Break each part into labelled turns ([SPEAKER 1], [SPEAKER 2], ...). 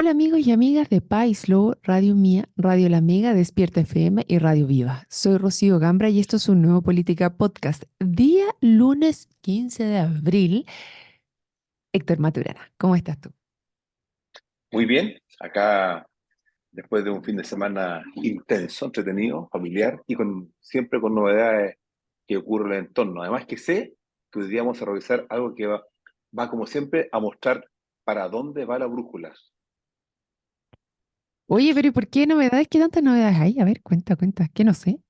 [SPEAKER 1] Hola amigos y amigas de Paislo, Radio Mía, Radio La Mega, Despierta FM y Radio Viva. Soy Rocío Gambra y esto es un nuevo Política Podcast. Día lunes 15 de abril. Héctor Maturana, ¿cómo estás tú?
[SPEAKER 2] Muy bien, acá después de un fin de semana intenso, entretenido, familiar y siempre con novedades que ocurren en el entorno. Además que sé que hoy día vamos a revisar algo que va como siempre a mostrar para dónde va la brújula.
[SPEAKER 1] Oye, pero ¿y por qué novedades? ¿Qué tantas novedades hay? A ver, cuenta, que no sé.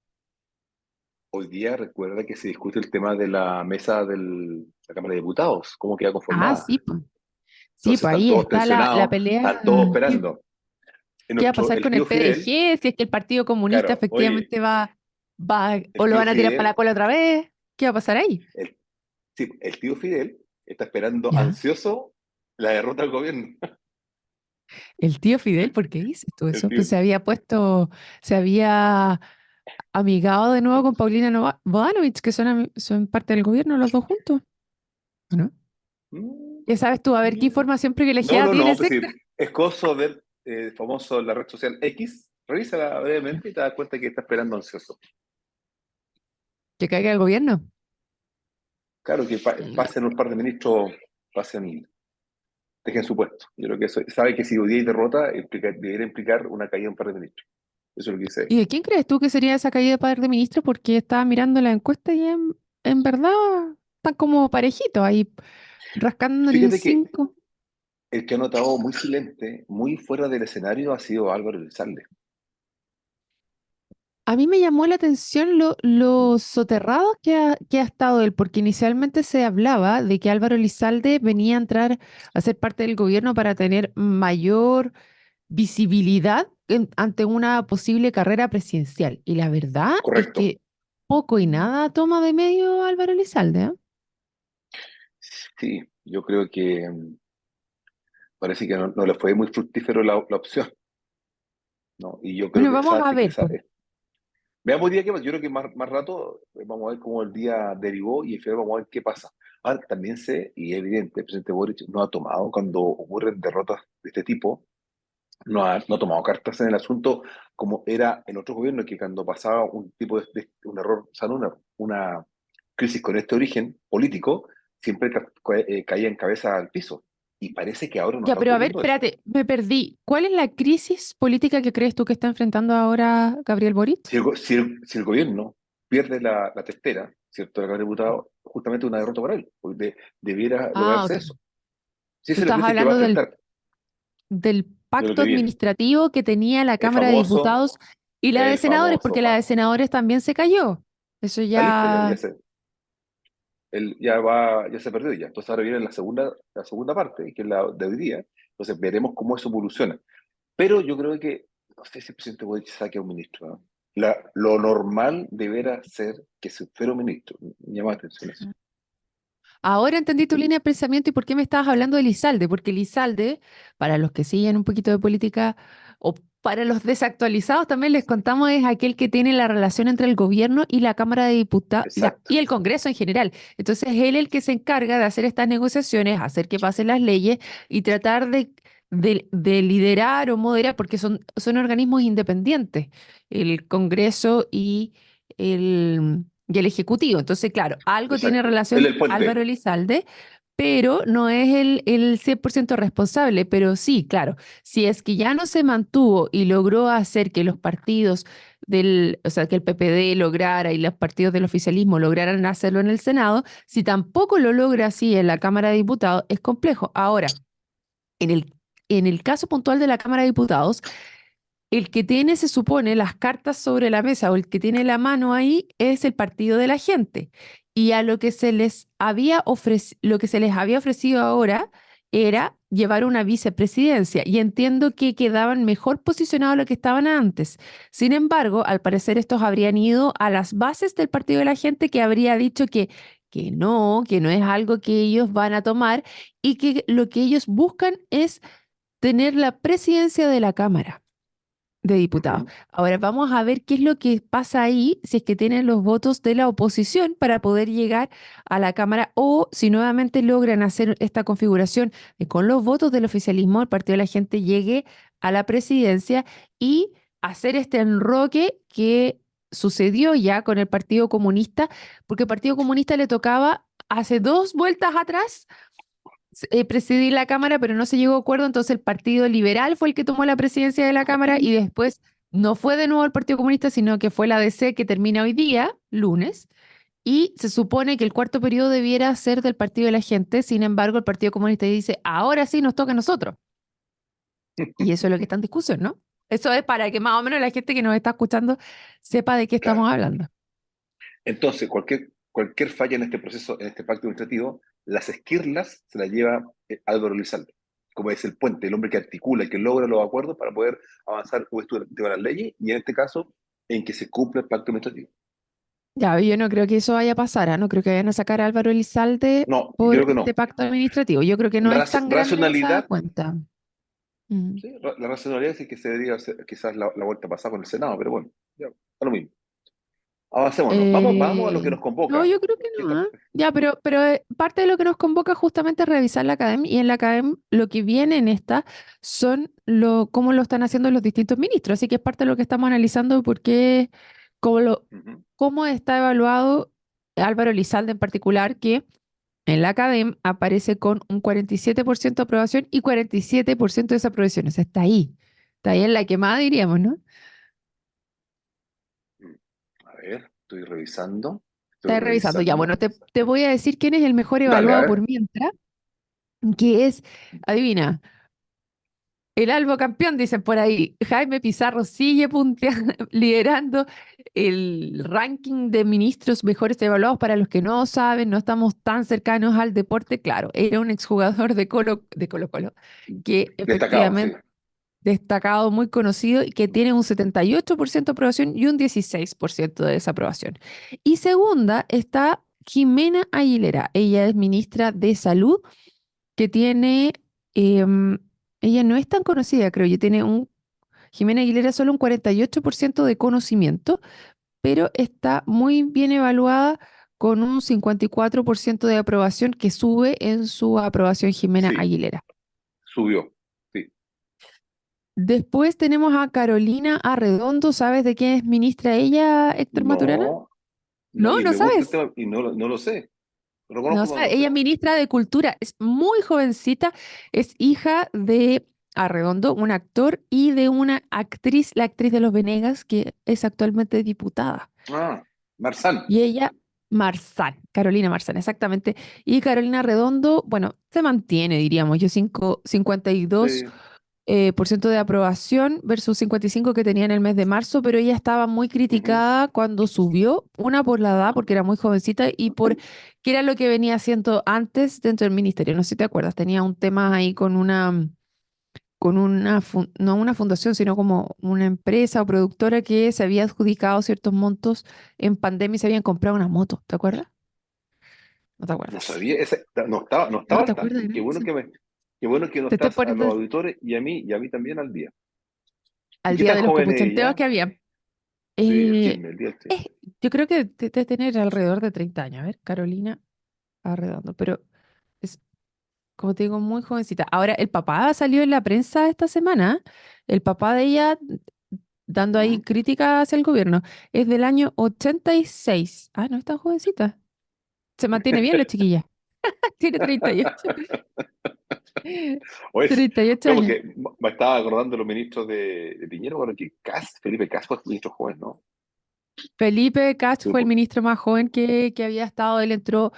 [SPEAKER 2] Hoy día recuerda que se discute el tema de la mesa de la Cámara de Diputados, cómo queda
[SPEAKER 1] Ah,
[SPEAKER 2] conformada.
[SPEAKER 1] sí,
[SPEAKER 2] Entonces
[SPEAKER 1] pues
[SPEAKER 2] están
[SPEAKER 1] ahí
[SPEAKER 2] todos
[SPEAKER 1] está la
[SPEAKER 2] tensionados,
[SPEAKER 1] pelea.
[SPEAKER 2] están todos
[SPEAKER 1] ¿Qué,
[SPEAKER 2] esperando.
[SPEAKER 1] qué va a pasar
[SPEAKER 2] El
[SPEAKER 1] con el
[SPEAKER 2] tío Fidel,
[SPEAKER 1] PDG? Si es que el Partido Comunista
[SPEAKER 2] claro, oye,
[SPEAKER 1] efectivamente va, o
[SPEAKER 2] el
[SPEAKER 1] lo
[SPEAKER 2] tío
[SPEAKER 1] van a tirar para la
[SPEAKER 2] Fidel,
[SPEAKER 1] cola otra vez. ¿Qué va a pasar ahí?
[SPEAKER 2] el, sí, el tío Fidel está esperando
[SPEAKER 1] Ya.
[SPEAKER 2] ansioso la derrota del gobierno.
[SPEAKER 1] El tío Fidel, ¿por qué dices tú
[SPEAKER 2] El
[SPEAKER 1] eso?
[SPEAKER 2] tío,
[SPEAKER 1] Pues se había amigado de nuevo con Paulina Bodanovich, que son parte del gobierno los dos juntos, ¿o no?
[SPEAKER 2] mm,
[SPEAKER 1] ¿Qué sabes tú? A ver, ¿qué
[SPEAKER 2] mira.
[SPEAKER 1] información
[SPEAKER 2] No,
[SPEAKER 1] privilegiada
[SPEAKER 2] no,
[SPEAKER 1] tiene
[SPEAKER 2] no,
[SPEAKER 1] ese
[SPEAKER 2] pues sí,
[SPEAKER 1] sector?
[SPEAKER 2] es cosa ver famoso la red social X, revísala brevemente y te das cuenta que está esperando ansioso.
[SPEAKER 1] ¿Que caiga el gobierno?
[SPEAKER 2] Claro que
[SPEAKER 1] Mm.
[SPEAKER 2] pasen un par de ministros, pasen, dejen su puesto. Yo creo que eso, sabe que si hoy día hay derrota, debería implicar una caída de un par de ministros. Eso es lo que dice ahí.
[SPEAKER 1] ¿Y de quién crees tú que sería esa caída de poder de ministro? Porque estaba mirando la encuesta y en verdad están como parejitos ahí, rascando el
[SPEAKER 2] Fíjate que
[SPEAKER 1] 5.
[SPEAKER 2] el que ha notado muy silente, muy fuera del escenario, ha sido Álvaro Elizalde.
[SPEAKER 1] A mí me llamó la atención lo soterrado que ha estado él, porque inicialmente se hablaba de que Álvaro Elizalde venía a entrar a ser parte del gobierno para tener mayor visibilidad ante una posible carrera presidencial. Y la verdad es
[SPEAKER 2] Correcto.
[SPEAKER 1] que poco y nada toma de medio Álvaro Elizalde, ¿eh?
[SPEAKER 2] Sí, yo creo que parece que no le fue muy fructífero la opción, ¿no? Y yo creo
[SPEAKER 1] Bueno,
[SPEAKER 2] que,
[SPEAKER 1] vamos
[SPEAKER 2] ¿sabes
[SPEAKER 1] a
[SPEAKER 2] qué?
[SPEAKER 1] ver, pues.
[SPEAKER 2] Veamos hoy día qué pasa. Yo creo que más rato vamos a ver cómo el día derivó y en febrero vamos a ver qué pasa. Ahora, también sé, y es evidente, el presidente Boric no ha tomado, cuando ocurren derrotas de este tipo, no ha tomado cartas en el asunto como era en otros gobiernos, que cuando pasaba un tipo un error, o sea, no una crisis con este origen político, siempre caía en cabeza al piso. Y parece que ahora no
[SPEAKER 1] Ya,
[SPEAKER 2] está
[SPEAKER 1] pero a ver,
[SPEAKER 2] ocurriendo eso.
[SPEAKER 1] espérate, me perdí. ¿Cuál es la crisis política que crees tú que está enfrentando ahora Gabriel Boric?
[SPEAKER 2] Si el gobierno pierde la testera, ¿cierto? La Cámara de Diputados, justamente una derrota para él, porque debiera
[SPEAKER 1] Ah,
[SPEAKER 2] lograrse
[SPEAKER 1] ok.
[SPEAKER 2] eso. Si
[SPEAKER 1] Tú
[SPEAKER 2] esa es la
[SPEAKER 1] estás
[SPEAKER 2] crisis que va a
[SPEAKER 1] hablando
[SPEAKER 2] enfrentar,
[SPEAKER 1] del
[SPEAKER 2] de lo
[SPEAKER 1] pacto
[SPEAKER 2] que viene.
[SPEAKER 1] administrativo que tenía la
[SPEAKER 2] El
[SPEAKER 1] Cámara de
[SPEAKER 2] famoso,
[SPEAKER 1] Diputados y la de
[SPEAKER 2] el
[SPEAKER 1] senadores,
[SPEAKER 2] famoso
[SPEAKER 1] porque la de
[SPEAKER 2] pacto.
[SPEAKER 1] senadores también se cayó. Eso
[SPEAKER 2] Está listo ya,
[SPEAKER 1] ya...
[SPEAKER 2] ya se perdió ya. Entonces ahora viene la segunda parte, que es la de hoy día. Entonces veremos cómo eso evoluciona. Pero yo creo que, no sé si el presidente Boric saque a un ministro, ¿no? Lo normal deberá ser que se fuera un ministro. Me llama la atención eso.
[SPEAKER 1] Ahora entendí tu línea de pensamiento y por qué me estabas hablando de Lizalde, porque Lizalde, para los que siguen un poquito de política o para los desactualizados también les contamos, es aquel que tiene la relación entre el gobierno y la Cámara de Diputados
[SPEAKER 2] Exacto.
[SPEAKER 1] y el Congreso en general. Entonces, él el que se encarga de hacer estas negociaciones, hacer que pasen las leyes y tratar de liderar o moderar, porque son organismos independientes, el Congreso y el Ejecutivo. Entonces, claro, algo tiene
[SPEAKER 2] Exacto. Él
[SPEAKER 1] relación
[SPEAKER 2] el
[SPEAKER 1] Álvaro
[SPEAKER 2] puente.
[SPEAKER 1] Elizalde, pero no es el 100% responsable. Pero sí, claro, si es que ya no se mantuvo y logró hacer que los partidos o sea, que el PPD lograra y los partidos del oficialismo lograran hacerlo en el Senado, si tampoco lo logra así en la Cámara de Diputados, es complejo. Ahora, en el caso puntual de la Cámara de Diputados, el que tiene, se supone, las cartas sobre la mesa o el que tiene la mano ahí es el partido de la gente. Y a lo que se les había ofrecido ahora era llevar una vicepresidencia. Y entiendo que quedaban mejor posicionados de lo que estaban antes. Sin embargo, al parecer estos habrían ido a las bases del partido de la gente que habría dicho que no es algo que ellos van a tomar y que lo que ellos buscan es tener la presidencia de la Cámara. de diputados.
[SPEAKER 2] Ujú.
[SPEAKER 1] Ahora vamos a ver qué es lo que pasa ahí si es que tienen los votos de la oposición para poder llegar a la Cámara o si nuevamente logran hacer esta configuración de con los votos del oficialismo, el Partido de la Gente llegue a la presidencia y hacer este enroque que sucedió ya con el Partido Comunista, porque el Partido Comunista le tocaba hace dos vueltas atrás presidir la Cámara, pero no se llegó a acuerdo, entonces el Partido Liberal fue el que tomó la presidencia de la Cámara y después no fue de nuevo el Partido Comunista, sino que fue la DC que termina hoy día, lunes, y se supone que el cuarto periodo debiera ser del Partido de la Gente, sin embargo el Partido Comunista dice, ahora sí nos toca a nosotros, y eso es lo que está en discusión, ¿no? Eso es para que más o menos la gente que nos está escuchando sepa de qué
[SPEAKER 2] Claro.
[SPEAKER 1] estamos hablando.
[SPEAKER 2] Entonces, cualquier falla en este proceso, en este pacto administrativo, las esquirlas se las lleva Álvaro Elizalde, como es el puente, el hombre que articula, que logra los acuerdos para poder avanzar con esto de las leyes y en este caso, en que se cumpla el pacto administrativo.
[SPEAKER 1] Ya, yo no creo que eso vaya a pasar, ¿ah? No creo que vayan a sacar a Álvaro Elizalde
[SPEAKER 2] No, yo
[SPEAKER 1] por
[SPEAKER 2] creo que
[SPEAKER 1] este
[SPEAKER 2] no.
[SPEAKER 1] pacto administrativo. Yo creo que no es tan grande esa
[SPEAKER 2] Racionalidad,
[SPEAKER 1] cuenta. Mm.
[SPEAKER 2] sí, la racionalidad es que se debería hacer quizás la vuelta pasada con el Senado, pero bueno, ya, a lo mismo. Avancémonos. Vamos a lo que
[SPEAKER 1] Eh,
[SPEAKER 2] nos
[SPEAKER 1] no,
[SPEAKER 2] convoca.
[SPEAKER 1] yo creo que
[SPEAKER 2] ¿Qué
[SPEAKER 1] no,
[SPEAKER 2] tal?
[SPEAKER 1] ¿ah? Ya, pero parte de lo que nos convoca justamente es revisar la academia y en la academia lo que viene en esta son cómo lo están haciendo los distintos ministros. Así que es parte de lo que estamos analizando porque cómo,
[SPEAKER 2] Ujú.
[SPEAKER 1] cómo está evaluado Álvaro Elizalde en particular, que en la academia aparece con un 47% de aprobación y 47% de desaprobación. O sea, está ahí en la quemada, diríamos, ¿no?
[SPEAKER 2] A ver, estoy
[SPEAKER 1] Está revisando. Ya,
[SPEAKER 2] revisando.
[SPEAKER 1] bueno, te voy a decir quién es el mejor
[SPEAKER 2] Dale, a
[SPEAKER 1] evaluado por
[SPEAKER 2] ver.
[SPEAKER 1] mientras, que es, adivina, el Albo campeón, dicen por ahí. Jaime Pizarro sigue liderando el ranking de ministros mejores evaluados. Para los que no saben, no estamos tan cercanos al deporte. Claro, era un exjugador de Colo-Colo, que
[SPEAKER 2] Destacado, sí.
[SPEAKER 1] efectivamente destacado, muy conocido, y que tiene un 78% de aprobación y un 16% de desaprobación. Y segunda está Jimena Aguilera. Ella es ministra de Salud, que tiene, em, ella no es tan conocida, creo yo, Jimena Aguilera solo un 48% de conocimiento, pero está muy bien evaluada con un 54% de aprobación que sube en su aprobación Jimena
[SPEAKER 2] Sí,
[SPEAKER 1] Aguilera.
[SPEAKER 2] subió. Sí.
[SPEAKER 1] Después tenemos a Carolina Arredondo. ¿Sabes de quién es ministra ella, Héctor Maturana?
[SPEAKER 2] No, no,
[SPEAKER 1] No,
[SPEAKER 2] y
[SPEAKER 1] no
[SPEAKER 2] me gusta el
[SPEAKER 1] sabes.
[SPEAKER 2] tema y no lo sé. Lo
[SPEAKER 1] No
[SPEAKER 2] conozco, pero no
[SPEAKER 1] sabes.
[SPEAKER 2] lo
[SPEAKER 1] Ella
[SPEAKER 2] sé.
[SPEAKER 1] es ministra de Cultura. Es muy jovencita. Es hija de Arredondo, un actor, y de una actriz, la actriz de Los Venegas, que es actualmente diputada.
[SPEAKER 2] Ah, Marzán.
[SPEAKER 1] Y ella, Marzán, Carolina Marzán, exactamente. Y Carolina Arredondo, bueno, se mantiene, diríamos, yo 52
[SPEAKER 2] Sí.
[SPEAKER 1] por ciento de aprobación versus 55 que tenía en el mes de marzo, pero ella estaba muy
[SPEAKER 2] Ujú.
[SPEAKER 1] criticada cuando subió, una por la edad, porque era muy jovencita, y por qué era lo que venía haciendo antes dentro del ministerio. No sé si te acuerdas, tenía un tema ahí no una fundación, sino como una empresa o productora que se había adjudicado ciertos montos en pandemia y se habían comprado una moto, ¿te acuerdas? No te
[SPEAKER 2] No
[SPEAKER 1] acuerdas.
[SPEAKER 2] sabía, no estaba
[SPEAKER 1] No, ¿te
[SPEAKER 2] al
[SPEAKER 1] acuerdas
[SPEAKER 2] tanto.
[SPEAKER 1] de
[SPEAKER 2] Qué
[SPEAKER 1] nada de
[SPEAKER 2] bueno
[SPEAKER 1] eso?
[SPEAKER 2] qué bueno que no
[SPEAKER 1] Te estoy
[SPEAKER 2] estás a
[SPEAKER 1] poniendo
[SPEAKER 2] los auditores y a mí también al día. ¿Y
[SPEAKER 1] al
[SPEAKER 2] qué
[SPEAKER 1] día
[SPEAKER 2] tan
[SPEAKER 1] de los
[SPEAKER 2] joven es
[SPEAKER 1] copuchanteos
[SPEAKER 2] ella?
[SPEAKER 1] que había.
[SPEAKER 2] Sí,
[SPEAKER 1] Eh,
[SPEAKER 2] el día del chisme.
[SPEAKER 1] eh, yo creo que debe tener alrededor de 30 años. A ver, Carolina Arredondo, pero es, como te digo, muy jovencita. Ahora, el papá salió en la prensa esta semana. El papá de ella, dando ahí
[SPEAKER 2] Ujú.
[SPEAKER 1] crítica hacia el gobierno, es del año 86. Ah, no es tan jovencita. Se mantiene bien la chiquilla. Tiene 38.
[SPEAKER 2] Pues,
[SPEAKER 1] 38
[SPEAKER 2] no,
[SPEAKER 1] años.
[SPEAKER 2] porque me estaba acordando de los ministros de Piñera, bueno, que Felipe Cast fue ministro joven, ¿no?
[SPEAKER 1] Felipe Cast
[SPEAKER 2] Muy
[SPEAKER 1] fue el
[SPEAKER 2] po-
[SPEAKER 1] ministro más joven que había estado. Él entró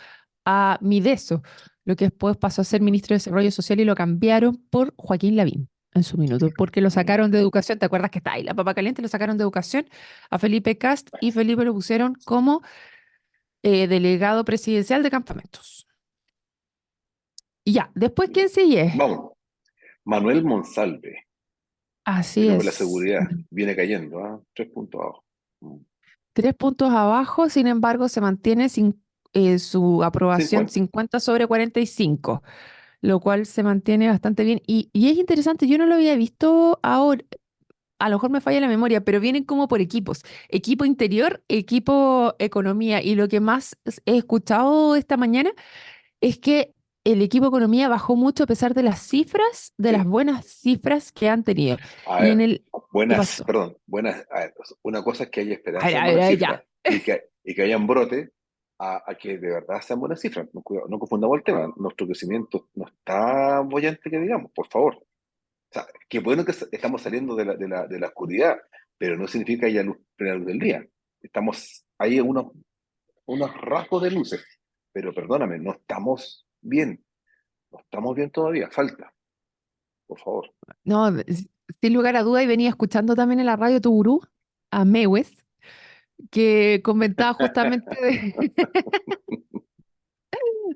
[SPEAKER 1] a Mideso, lo que después pasó a ser
[SPEAKER 2] Mm,
[SPEAKER 1] ministro de Desarrollo Social y lo cambiaron por Joaquín Lavín en su minuto, porque lo
[SPEAKER 2] mm.
[SPEAKER 1] sacaron de educación. ¿Te acuerdas que está ahí la papa caliente? Lo sacaron de educación a Felipe Cast y Felipe lo pusieron como delegado presidencial de campamentos. Y ya, después, ¿quién sigue?
[SPEAKER 2] Vamos, Manuel Monsalve,
[SPEAKER 1] Así
[SPEAKER 2] el hombre de la
[SPEAKER 1] es.
[SPEAKER 2] seguridad, viene cayendo, ¿ah? 3 puntos abajo. Mm.
[SPEAKER 1] 3 puntos abajo, sin embargo, se mantiene su aprobación
[SPEAKER 2] 50.
[SPEAKER 1] 50 sobre 45, lo cual se mantiene bastante bien. Y es interesante, yo no lo había visto ahora, a lo mejor me falla la memoria, pero vienen como por equipos. Equipo interior, equipo economía. Y lo que más he escuchado esta mañana es que el equipo economía bajó mucho a pesar de las cifras, de las
[SPEAKER 2] Sí.
[SPEAKER 1] buenas cifras que han tenido.
[SPEAKER 2] A
[SPEAKER 1] Y en
[SPEAKER 2] ver,
[SPEAKER 1] el... ¿Qué
[SPEAKER 2] buenas,
[SPEAKER 1] pasó?
[SPEAKER 2] perdón, buenas. A ver, una cosa es que haya
[SPEAKER 1] A ver,
[SPEAKER 2] esperanza en
[SPEAKER 1] a ver,
[SPEAKER 2] buenas
[SPEAKER 1] a ver,
[SPEAKER 2] cifras
[SPEAKER 1] ya.
[SPEAKER 2] y que hayan brote a que de verdad sean buenas cifras. No, no confundamos el tema. Nuestro crecimiento no está bollante que digamos, por favor. O sea, qué bueno que estamos saliendo de la oscuridad, pero no significa que haya luz, plena luz del día. Hay unos rasgos de luces, pero perdóname, no estamos bien todavía, falta, por favor.
[SPEAKER 1] No, sin lugar a duda, y venía escuchando también en la radio tu gurú, a Mewes, que comentaba justamente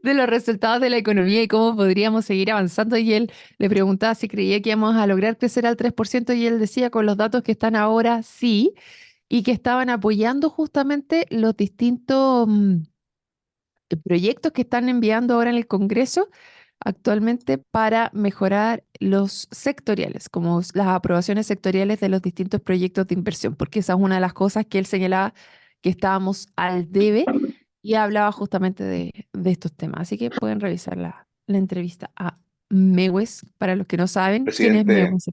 [SPEAKER 1] de los resultados de la economía y cómo podríamos seguir avanzando. Y él le preguntaba si creía que íbamos a lograr crecer al 3% y él decía con los datos que están ahora sí, y que estaban apoyando justamente los distintos proyectos que están enviando ahora en el Congreso actualmente para mejorar los sectoriales, como las aprobaciones sectoriales de los distintos proyectos de inversión, porque esa es una de las cosas que él señalaba que estábamos al debe y hablaba justamente de estos temas. Así que pueden revisar la entrevista a Mewes, para los que no saben quién es
[SPEAKER 2] Presidente,
[SPEAKER 1] Mewes.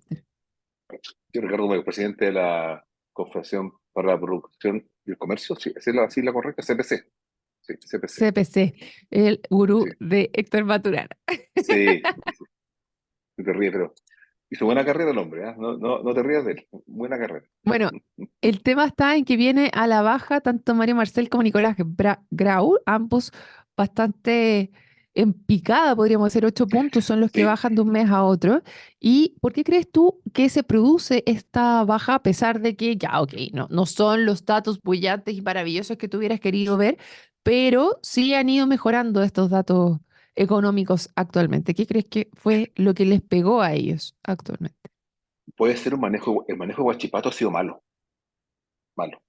[SPEAKER 2] yo Ricardo Mayo, presidente de la Confederación para la Producción y el Comercio, sí, así la correcta, CPC, sí, CPC,
[SPEAKER 1] CPC, el
[SPEAKER 2] sí,
[SPEAKER 1] gurú de Héctor Maturana.
[SPEAKER 2] sí, no te ríes, pero hizo buena carrera el hombre, ¿ah? No, no, no te rías de él, buena carrera.
[SPEAKER 1] Bueno, el tema está en que viene a la baja tanto Mario Marcel como Nicolás Grau, ambos bastante en picada, podríamos decir, 8 puntos son los que
[SPEAKER 2] Sí,
[SPEAKER 1] bajan de un mes a otro. ¿Y por qué crees tú que se produce esta baja a pesar de que ya, ok, no son los datos brillantes y maravillosos que tú hubieras querido ver, pero sí han ido mejorando estos datos económicos actualmente? ¿Qué crees que fue lo que les pegó a ellos actualmente?
[SPEAKER 2] puede ser el manejo de Huachipato ha sido malo, malo.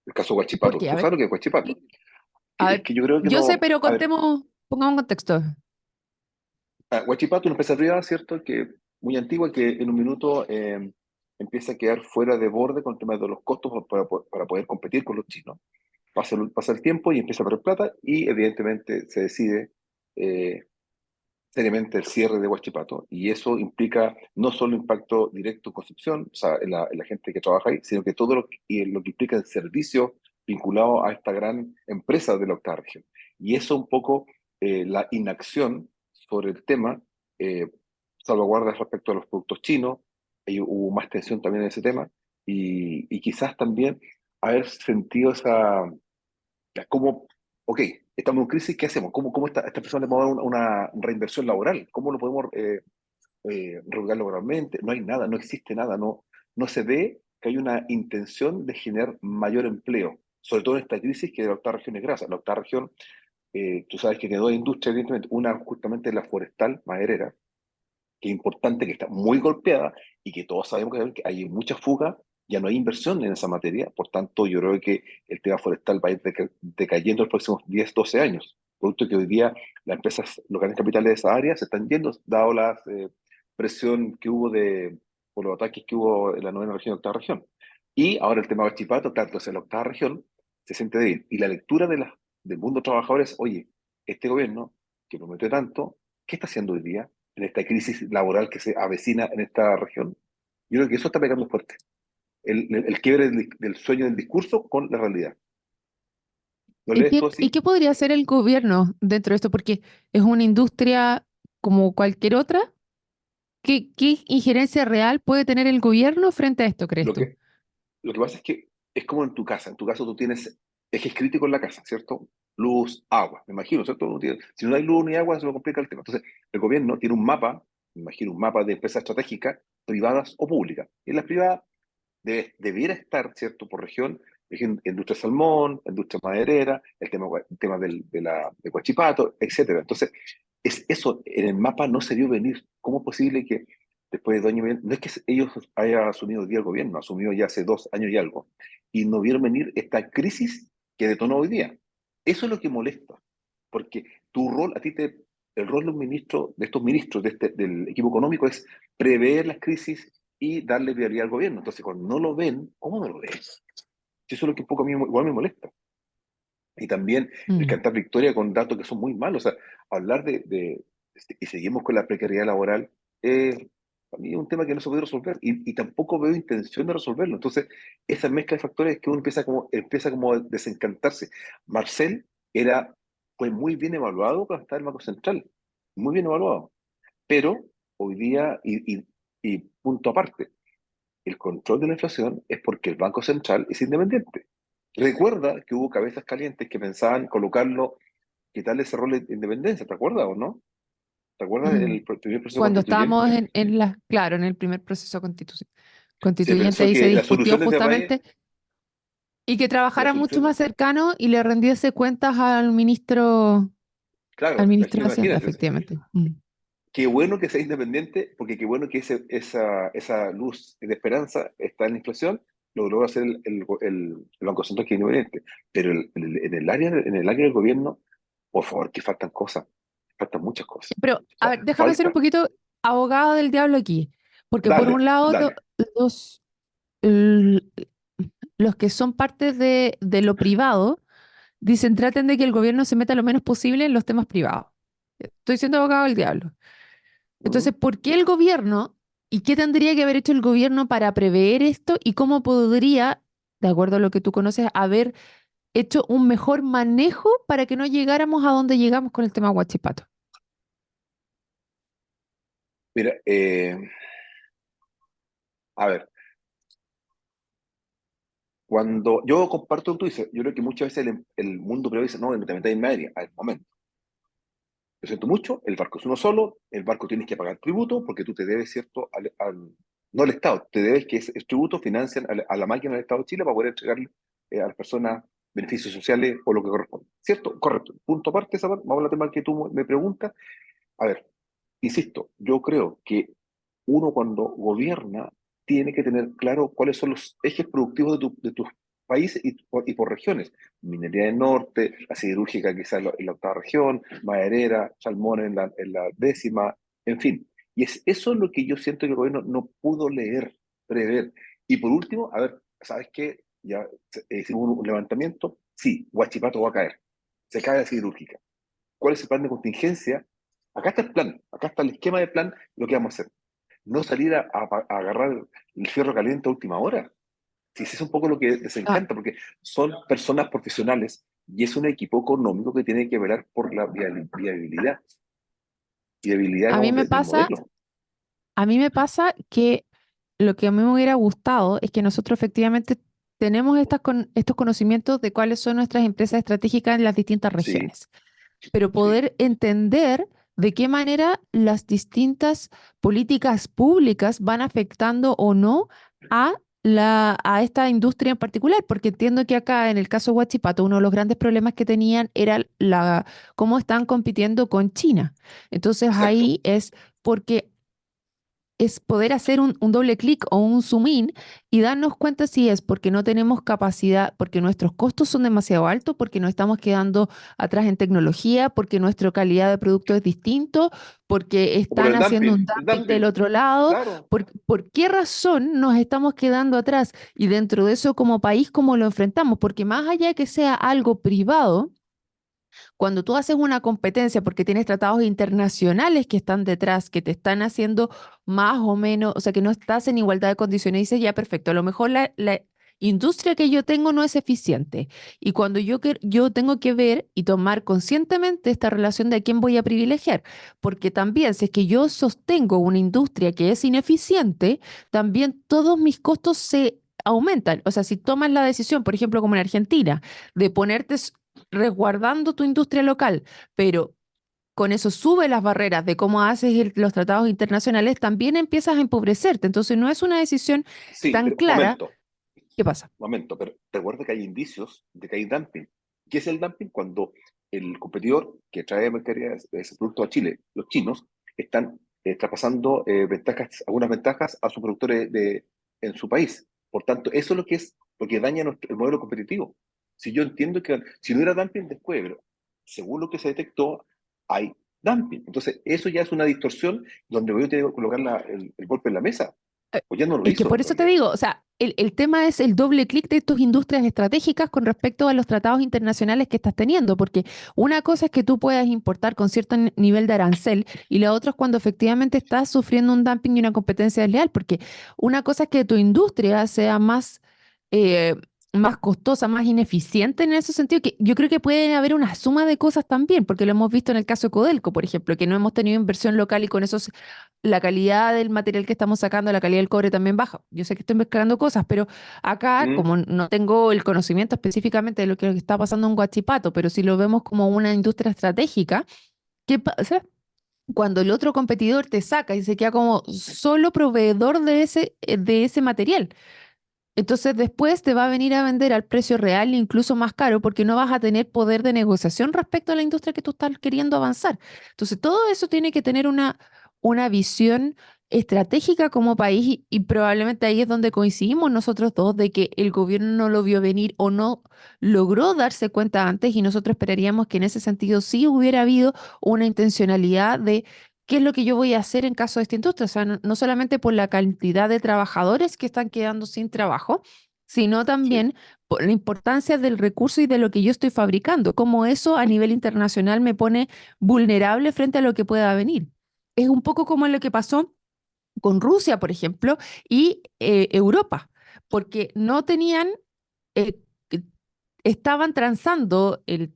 [SPEAKER 2] El caso de
[SPEAKER 1] ¿Por
[SPEAKER 2] Huachipato,
[SPEAKER 1] qué?
[SPEAKER 2] tú sabes lo que es Huachipato.
[SPEAKER 1] A
[SPEAKER 2] Es
[SPEAKER 1] ver,
[SPEAKER 2] que yo creo que
[SPEAKER 1] yo sé,
[SPEAKER 2] no,
[SPEAKER 1] pero
[SPEAKER 2] a ver,
[SPEAKER 1] contemos, pongamos un contexto.
[SPEAKER 2] Huachipato, una empresa privada, ¿cierto? Que muy antigua, que en un minuto empieza a quedar fuera de borde con el tema de los costos para poder competir con los chinos. Pasa el tiempo y empieza a perder plata y evidentemente se decide eh, seriamente el cierre de Huachipato. Y eso implica no solo impacto directo en Concepción, o sea, en la gente que trabaja ahí, sino que todo lo que implica el servicio vinculado a esta gran empresa de la octava región. Y eso un poco la inacción sobre el tema, eh, salvaguardas respecto a los productos chinos, y hubo más tensión también en ese tema, y quizás también haber sentido como, ok, estamos en crisis, ¿qué hacemos? ¿Cómo esta persona le podemos dar una reinversión laboral? ¿Cómo lo podemos reorganizar laboralmente? No hay nada, no existe nada, no se ve que hay una intención de generar mayor empleo, sobre todo en esta crisis que de la octava región es grasa. La octava región, tú sabes que tiene dos industrias, evidentemente, una justamente la forestal, maderera, que es importante, que está muy golpeada y que todos sabemos que hay mucha fuga, ya no hay inversión en esa materia, por tanto yo creo que el tema forestal va a ir decayendo en los próximos 10 12 años, producto que hoy día las empresas, los grandes capitales de esa área se están yendo, dado la presión que hubo por los ataques que hubo en la novena región y octava región. Y ahora el tema de Chipato, claro, entonces en la octava región se siente débil. Y la lectura del mundo trabajador es, oye, este gobierno que promete tanto, ¿qué está haciendo hoy día en esta crisis laboral que se avecina en esta región? Yo creo que eso está pegando fuerte. El quiebre del sueño del discurso con la realidad. ¿Lo
[SPEAKER 1] ¿Y
[SPEAKER 2] lees
[SPEAKER 1] qué,
[SPEAKER 2] tú
[SPEAKER 1] y
[SPEAKER 2] así?
[SPEAKER 1] qué podría hacer el gobierno dentro de esto? Porque es una industria como cualquier otra. ¿Qué injerencia real puede tener el gobierno frente a esto, crees
[SPEAKER 2] Lo
[SPEAKER 1] tú?
[SPEAKER 2] que, lo que pasa es que es como en tu casa. En tu caso tú tienes ejes críticos en la casa, ¿cierto? Luz, agua, me imagino, ¿cierto? Si no hay luz ni agua, se lo complica el tema. Entonces, el gobierno tiene un mapa, me imagino, un mapa de empresas estratégicas, privadas o públicas. Y en las privadas debiera estar, ¿cierto? Por región, industria salmón, industria maderera, el tema de Huachipato, etcétera. Entonces, eso en el mapa no se vio venir. ¿Cómo es posible que después de 2 años, no es que ellos hayan asumido hoy día el gobierno, asumió ya hace 2 años y algo, y no vieron venir esta crisis que detonó hoy día? Eso es lo que molesta, porque tu rol, el rol de un ministro, de estos ministros del equipo económico es prever las crisis y darle viabilidad al gobierno. Entonces, cuando no lo ven, ¿cómo no lo ven? Eso es lo que un poco a mí igual me molesta. Y también el
[SPEAKER 1] Mm,
[SPEAKER 2] cantar victoria con datos que son muy malos. O sea, hablar y seguimos con la precariedad laboral, para mí es un tema que no se puede resolver y tampoco veo intención de resolverlo. Entonces, esa mezcla de factores es que uno empieza como a desencantarse. Marcel fue muy bien evaluado cuando estaba en el Banco Central, muy bien evaluado, pero hoy día, y punto aparte, el control de la inflación es porque el Banco Central es independiente. Recuerda que hubo cabezas calientes que pensaban colocarlo, quitarle ese rol de independencia, ¿te acuerdas o no? ¿Te acuerdas
[SPEAKER 1] mm.
[SPEAKER 2] del primer proceso
[SPEAKER 1] Cuando estábamos
[SPEAKER 2] constituyente?
[SPEAKER 1] claro, en el primer proceso
[SPEAKER 2] Se
[SPEAKER 1] constituyente,
[SPEAKER 2] pensó
[SPEAKER 1] ahí se
[SPEAKER 2] que la
[SPEAKER 1] discutió
[SPEAKER 2] solución de este país,
[SPEAKER 1] justamente y que
[SPEAKER 2] la
[SPEAKER 1] trabajara mucho
[SPEAKER 2] solución,
[SPEAKER 1] más cercano y le rendiese cuentas al
[SPEAKER 2] claro, es
[SPEAKER 1] ministro
[SPEAKER 2] que
[SPEAKER 1] de Hacienda,
[SPEAKER 2] imagínate,
[SPEAKER 1] efectivamente. Mm.
[SPEAKER 2] qué bueno que sea independiente, porque qué bueno que esa luz de esperanza está en la inflación, logró hacer el Banco Central que es independiente. Pero en el área del gobierno, por favor, que faltan cosas, faltan muchas cosas.
[SPEAKER 1] Pero,
[SPEAKER 2] O
[SPEAKER 1] a
[SPEAKER 2] sea,
[SPEAKER 1] ver, déjame ser un
[SPEAKER 2] falta,
[SPEAKER 1] poquito abogado del diablo aquí, porque por un
[SPEAKER 2] dale,
[SPEAKER 1] lado
[SPEAKER 2] dale.
[SPEAKER 1] los, l- los que son parte de lo privado dicen traten de que el gobierno se meta lo menos posible en los temas privados. Estoy siendo abogado del diablo. Entonces,
[SPEAKER 2] ¿Mm?
[SPEAKER 1] ¿por qué el gobierno y qué tendría que haber hecho el gobierno para prever esto y cómo podría, de acuerdo a lo que tú conoces, haber hecho un mejor manejo para que no llegáramos a donde llegamos con el tema Huachipato?
[SPEAKER 2] Mira, a ver, cuando yo comparto lo que tú dices, yo creo que muchas veces el mundo privado dice, no, te metáis en media, al momento. Lo siento mucho, el barco es uno solo, el barco tienes que pagar tributo porque tú te debes, ¿cierto? No al Estado, te debes que ese tributo financian a la máquina del Estado de Chile para poder entregarle a las personas beneficios sociales o lo que corresponde. ¿Cierto? Correcto. Punto aparte, esa parte, vamos al tema que tú me preguntas. A ver, insisto, yo creo que uno cuando gobierna tiene que tener claro cuáles son los ejes productivos de tus países y por regiones. Minería del Norte, la siderúrgica quizás en la octava región, maderera, salmón en la décima, en fin. Y es eso lo que yo siento que el gobierno no pudo leer, prever. Y por último, a ver, ¿sabes qué? Ya hicimos un levantamiento. Sí, Huachipato va a caer. Se cae la siderúrgica. ¿Cuál es el plan de contingencia? Acá está el plan, acá está el esquema de plan, lo que vamos a hacer. No salir a agarrar el fierro caliente a última hora. Si ese es un poco lo que les
[SPEAKER 1] Ah,
[SPEAKER 2] encanta, porque son personas profesionales y es un equipo económico que tiene que velar por la viabilidad
[SPEAKER 1] a mí
[SPEAKER 2] digamos,
[SPEAKER 1] me
[SPEAKER 2] del
[SPEAKER 1] pasa,
[SPEAKER 2] modelo.
[SPEAKER 1] a mí me pasa que lo que a mí me hubiera gustado es que nosotros efectivamente tenemos estos conocimientos de cuáles son nuestras empresas estratégicas en las distintas
[SPEAKER 2] Sí,
[SPEAKER 1] regiones, pero
[SPEAKER 2] sí,
[SPEAKER 1] poder entender de qué manera las distintas políticas públicas van afectando o no a a esta industria en particular, porque entiendo que acá en el caso de Huachipato, uno de los grandes problemas que tenían era cómo están compitiendo con China. Entonces
[SPEAKER 2] exacto.
[SPEAKER 1] ahí es porque es poder hacer un doble clic o un zoom in y darnos cuenta si es porque no tenemos capacidad, porque nuestros costos son demasiado altos, porque nos estamos quedando atrás en tecnología, porque nuestra calidad de producto es distinto, porque
[SPEAKER 2] O por
[SPEAKER 1] están haciendo un
[SPEAKER 2] el
[SPEAKER 1] dumping del
[SPEAKER 2] dumping,
[SPEAKER 1] otro lado,
[SPEAKER 2] claro.
[SPEAKER 1] por qué razón nos estamos quedando atrás y dentro de eso como país, ¿cómo lo enfrentamos? Porque más allá de que sea algo privado, cuando tú haces una competencia porque tienes tratados internacionales que están detrás, que te están haciendo más o menos, o sea, que no estás en igualdad de condiciones, dices, ya, perfecto, a lo mejor la industria que yo tengo no es eficiente. Y cuando yo tengo que ver y tomar conscientemente esta relación de a quién voy a privilegiar, porque también si es que yo sostengo una industria que es ineficiente, también todos mis costos se aumentan. O sea, si tomas la decisión, por ejemplo, como en Argentina, de ponerte resguardando tu industria local, pero con eso sube las barreras de cómo haces los tratados internacionales, también empiezas a empobrecerte. Entonces no es una decisión
[SPEAKER 2] Sí,
[SPEAKER 1] tan
[SPEAKER 2] pero
[SPEAKER 1] clara. ¿Qué pasa?
[SPEAKER 2] pero recuerda que hay indicios de que hay dumping. ¿Qué es el dumping? Cuando el competidor que trae mercadería de ese producto a Chile, los chinos, están traspasando algunas ventajas a sus productores en su país. Por tanto, eso es lo que daña el modelo competitivo. Si yo entiendo que si no hubiera dumping después, pero según lo que se detectó, hay dumping. Entonces, eso ya es una distorsión donde voy a tener que colocar el golpe en la mesa. Pues ya no lo
[SPEAKER 1] Es que
[SPEAKER 2] hizo
[SPEAKER 1] por
[SPEAKER 2] en
[SPEAKER 1] eso te
[SPEAKER 2] realidad.
[SPEAKER 1] digo, o sea, el tema es el doble clic de tus industrias estratégicas con respecto a los tratados internacionales que estás teniendo, porque una cosa es que tú puedas importar con cierto nivel de arancel y la otra es cuando efectivamente estás sufriendo un dumping y una competencia desleal, porque una cosa es que tu industria sea eh, más costosa, más ineficiente en ese sentido, que yo creo que puede haber una suma de cosas también, porque lo hemos visto en el caso de Codelco, por ejemplo, que no hemos tenido inversión local y con eso la calidad del material que estamos sacando, la calidad del cobre también baja. Yo sé que estoy mezclando cosas, pero acá,
[SPEAKER 2] Mm,
[SPEAKER 1] como no tengo el conocimiento específicamente de lo que está pasando en Huachipato, pero si lo vemos como una industria estratégica, ¿qué pasa? Cuando el otro competidor te saca y se queda como solo proveedor de ese material. Entonces después te va a venir a vender al precio real, incluso más caro, porque no vas a tener poder de negociación respecto a la industria que tú estás queriendo avanzar. Entonces todo eso tiene que tener una visión estratégica como país y probablemente ahí es donde coincidimos nosotros dos de que el gobierno no lo vio venir o no logró darse cuenta antes y nosotros esperaríamos que en ese sentido sí hubiera habido una intencionalidad de qué es lo que yo voy a hacer en caso de esta industria. O sea, no solamente por la cantidad de trabajadores que están quedando sin trabajo, sino
[SPEAKER 2] sí.
[SPEAKER 1] también por la importancia del recurso y de lo que yo estoy fabricando, cómo eso a nivel internacional me pone vulnerable frente a lo que pueda venir. Es un poco como lo que pasó con Rusia, por ejemplo, y Europa, porque no tenían eh, estaban transando el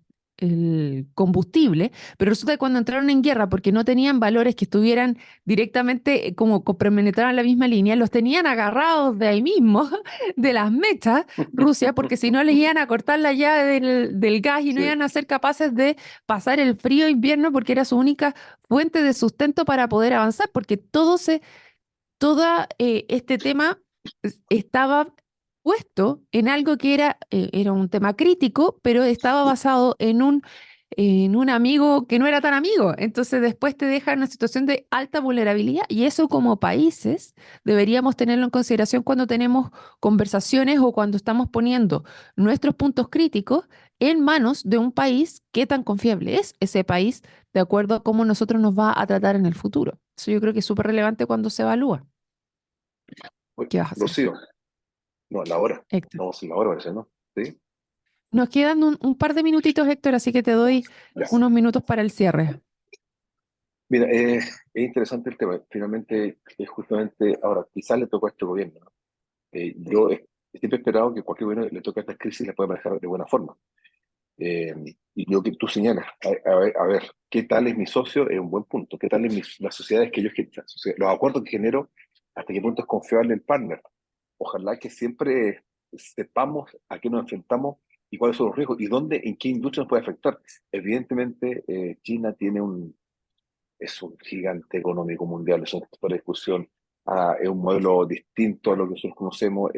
[SPEAKER 1] combustible, pero resulta que cuando entraron en guerra, porque no tenían valores que estuvieran directamente como penetraran la misma línea, los tenían agarrados de ahí mismo, de las mechas, Rusia, porque si no les iban a cortar la llave del gas y no
[SPEAKER 2] Sí.
[SPEAKER 1] iban a ser capaces de pasar el frío invierno porque era su única fuente de sustento para poder avanzar, porque todo este tema estaba puesto en algo que era un tema crítico, pero estaba basado en un amigo que no era tan amigo. Entonces después te deja en una situación de alta vulnerabilidad y eso como países deberíamos tenerlo en consideración cuando tenemos conversaciones o cuando estamos poniendo nuestros puntos críticos en manos de un país. ¿Qué tan confiable es ese país de acuerdo a cómo nosotros nos va a tratar en el futuro? Eso yo creo que es súper relevante cuando se evalúa.
[SPEAKER 2] Uy,
[SPEAKER 1] ¿Qué vas a hacer,
[SPEAKER 2] Rocío, no, la hora.
[SPEAKER 1] Héctor?
[SPEAKER 2] Vamos en la hora, parece, ¿no? Sí.
[SPEAKER 1] Nos quedan un par de minutitos, Héctor, así que te doy
[SPEAKER 2] Ya.
[SPEAKER 1] unos minutos para el cierre.
[SPEAKER 2] Mira, es interesante el tema. Finalmente, es justamente ahora, quizás le tocó a este gobierno, ¿no? Yo siempre he esperado que cualquier gobierno le toque a estas crisis y las pueda manejar de buena forma. Eh, y lo que tú señalas, a ver, ¿qué tal es mi socio? Es un buen punto. ¿Qué tal es las sociedades que yo los acuerdos que genero, hasta qué punto es confiable el partner? Ojalá que siempre sepamos a qué nos enfrentamos y cuáles son los riesgos y dónde, en qué industria nos puede afectar. Evidentemente, China es un gigante económico mundial, eso no es para discusión. Es un modelo distinto a lo que nosotros conocemos.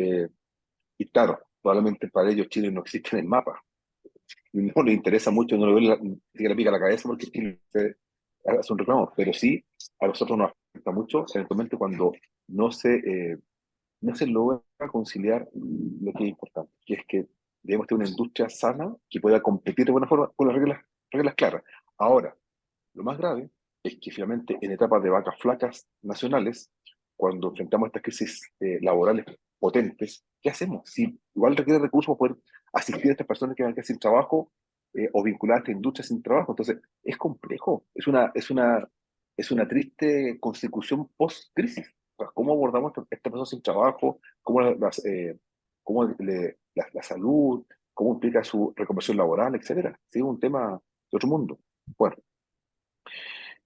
[SPEAKER 2] Y claro, probablemente para ellos Chile no existe en el mapa. Y no les interesa mucho, no le duele ni que le pica la cabeza porque Chile hace un reclamo. Pero sí, a nosotros nos afecta mucho, eventualmente cuando no se, eh, no se logra conciliar lo que es importante, que es que debemos tener una industria sana que pueda competir de buena forma con las reglas claras. Ahora, lo más grave es que finalmente en etapas de vacas flacas nacionales, cuando enfrentamos estas crisis laborales potentes, ¿qué hacemos? Si igual requiere recursos para poder asistir a estas personas que van a quedar sin trabajo o vinculadas a esta industria sin trabajo. Entonces, es complejo, es una triste consecución post-crisis. O sea, ¿cómo abordamos a estas personas sin trabajo? ¿Cómo la salud? ¿Cómo implica su reconversión laboral, etcétera? Sí, es un tema de otro mundo. Bueno,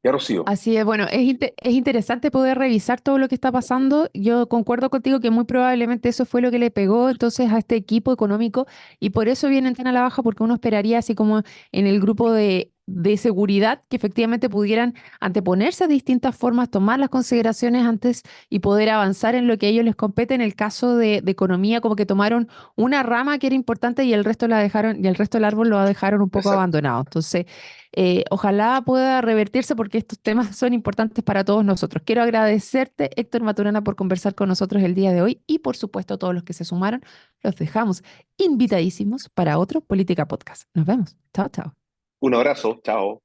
[SPEAKER 2] ya Rocío,
[SPEAKER 1] Así es, bueno, es interesante poder revisar todo lo que está pasando. Yo concuerdo contigo que muy probablemente eso fue lo que le pegó entonces a este equipo económico y por eso vienen tan a la baja, porque uno esperaría, así como en el grupo de seguridad, que efectivamente pudieran anteponerse a distintas formas, tomar las consideraciones antes y poder avanzar en lo que a ellos les compete. En el caso de economía, como que tomaron una rama que era importante y el resto la dejaron, y el resto del árbol lo dejaron un poco
[SPEAKER 2] exacto.
[SPEAKER 1] abandonado. Entonces, ojalá pueda revertirse porque estos temas son importantes para todos nosotros. Quiero agradecerte, Héctor Maturana, por conversar con nosotros el día de hoy y por supuesto a todos los que se sumaron. Los dejamos invitadísimos para otro Política Podcast. Nos vemos. Chao, chao.
[SPEAKER 2] Un abrazo, chao.